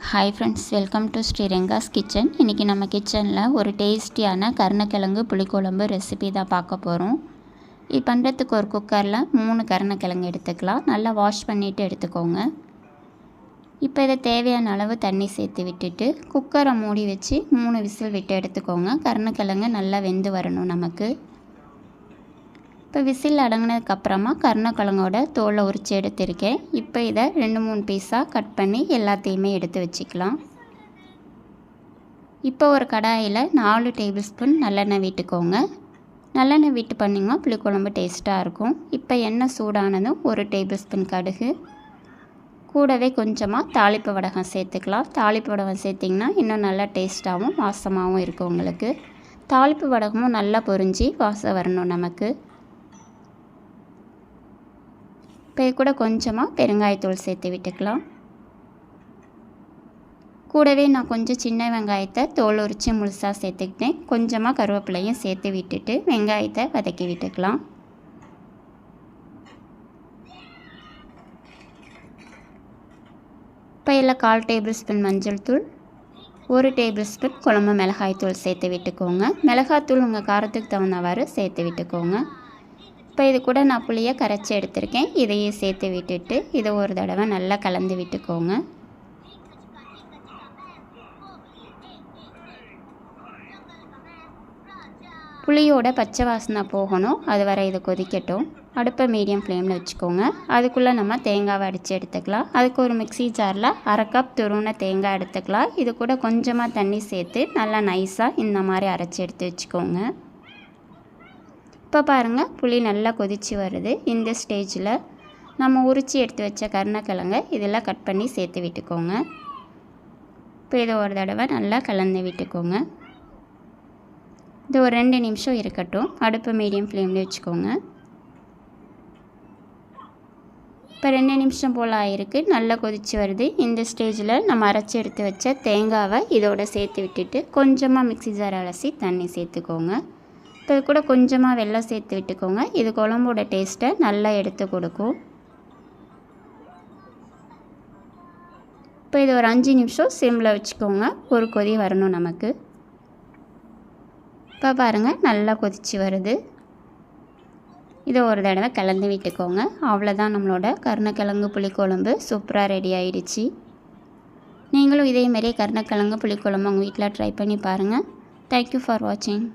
Hi friends, welcome to Sriranga's kitchen. இன்றைக்கி நம்ம கிச்சனில் ஒரு டேஸ்டியான கருணக்கிழங்கு புளிக்குழம்பு ரெசிபி தான் பார்க்க போகிறோம். இது பண்ணுறதுக்கு ஒரு குக்கரில் 3 கருணக்கிழங்கு எடுத்துக்கலாம். நல்லா வாஷ் பண்ணிவிட்டு எடுத்துக்கோங்க. இப்போ இதை தேவையான அளவு தண்ணி சேர்த்து விட்டுட்டு குக்கரை மூடி வச்சு 3 விசில் விட்டு எடுத்துக்கோங்க. கருணக்கிழங்கு நல்லா வெந்து வரணும் நமக்கு. இப்போ விசில் அடங்கினதுக்கப்புறமா கருணக்கிழங்கோட தோலை உரித்து எடுத்திருக்கேன். இப்போ இதை 2-3 பீஸாக கட் பண்ணி எல்லாத்தையுமே எடுத்து வச்சுக்கலாம். இப்போ ஒரு கடாயில் 4 டேபிள் ஸ்பூன் நல்லெண்ணெய் விட்டுக்கோங்க. நல்லெண்ணெய் விட்டு பண்ணிங்கன்னா புளிக்குழம்பு டேஸ்ட்டாக இருக்கும். இப்போ எண்ணெய் சூடானதும் 1 டேபிள் ஸ்பூன் கடுகு, கூடவே கொஞ்சமாக தாளிப்பு வடகம் சேர்த்துக்கலாம். தாளிப்பு வடகம் சேர்த்திங்கன்னா இன்னும் நல்லா டேஸ்ட்டாகவும் வாசமாகவும் இருக்கும் உங்களுக்கு. தாளிப்பு வடகமும் நல்லா பொரிஞ்சு வாசம் வரணும் நமக்கு. இப்போ இது கூட கொஞ்சமாக பெருங்காயத்தூள் சேர்த்து விட்டுக்கலாம். கூடவே நான் கொஞ்சம் சின்ன வெங்காயத்தை தோல் உரித்து முழுசாக சேர்த்துக்கிட்டேன். கொஞ்சமாக கருவேப்பிலையும் சேர்த்து விட்டுட்டு வெங்காயத்தை வதக்கி விட்டுக்கலாம். இப்போ இதில் 1/4 டேபிள் ஸ்பூன் மஞ்சள் தூள், 1 டேபிள் ஸ்பூன் குழம்பு மிளகாய் தூள் சேர்த்து விட்டுக்கோங்க. மிளகாத்தூள் உங்கள் காரத்துக்கு தகுந்தவாறு சேர்த்து விட்டுக்கோங்க. இப்போ இது கூட நான் புளியை கரைச்சி எடுத்திருக்கேன். இதையே சேர்த்து விட்டுட்டு இதை ஒரு தடவை நல்லா கலந்து விட்டுக்கோங்க. புளியோட பச்சை வாசனை போகணும், அது வரை இதை கொதிக்கட்டும். அடுப்பை மீடியம் ஃப்ளேமில் வச்சுக்கோங்க. அதுக்குள்ளே நம்ம தேங்காவை அடித்து எடுத்துக்கலாம். அதுக்கு ஒரு மிக்ஸி ஜாரில் 1/2 கப் துருவின தேங்காய் எடுத்துக்கலாம். இது கூட கொஞ்சமாக தண்ணி சேர்த்து நல்லா நைஸாக இந்த மாதிரி அரைச்சி எடுத்து வச்சுக்கோங்க. இப்போ பாருங்கள், புளி நல்லா கொதித்து வருது. இந்த ஸ்டேஜில் நம்ம உரித்து எடுத்து வச்ச கருணக்கிழங்கை இதில் கட் பண்ணி சேர்த்து விட்டுக்கோங்க. இப்போ இதை ஒரு தடவை நல்லா கலந்து விட்டுக்கோங்க. இது ஒரு 2 நிமிஷம் இருக்கட்டும். அடுப்பு மீடியம் ஃப்ளேமில் வச்சுக்கோங்க. இப்போ 2 நிமிஷம் போல் ஆகிருக்கு. நல்லா கொதித்து வருது. இந்த ஸ்டேஜில் நம்ம அரைச்சி எடுத்து வச்ச தேங்காவை இதோடு சேர்த்து விட்டுட்டு கொஞ்சமாக மிக்ஸி ஜார் அலசி தண்ணி சேர்த்துக்கோங்க. இப்போ இது கூட கொஞ்சமாக வெல்லம் சேர்த்து விட்டுக்கோங்க. இது குழம்போட டேஸ்ட்டை நல்லா எடுத்து கொடுக்கும். இப்போ இது ஒரு 5 நிமிஷம் சிம்மில் வச்சுக்கோங்க. ஒரு கொதி வரணும் நமக்கு. இப்போ பாருங்கள், நல்லா கொதித்து வருது. இதை ஒரு தடவை கலந்து விட்டுக்கோங்க. அவ்வளோதான், நம்மளோட கருணக்கிழங்கு புளிக்குழம்பு சூப்பராக ரெடி ஆகிடுச்சு. நீங்களும் இதேமாரியே கருணக்கிழங்கு புளிக்குழம்பு உங்கள் வீட்டில் ட்ரை பண்ணி பாருங்கள். தேங்க்யூ ஃபார் வாட்சிங்.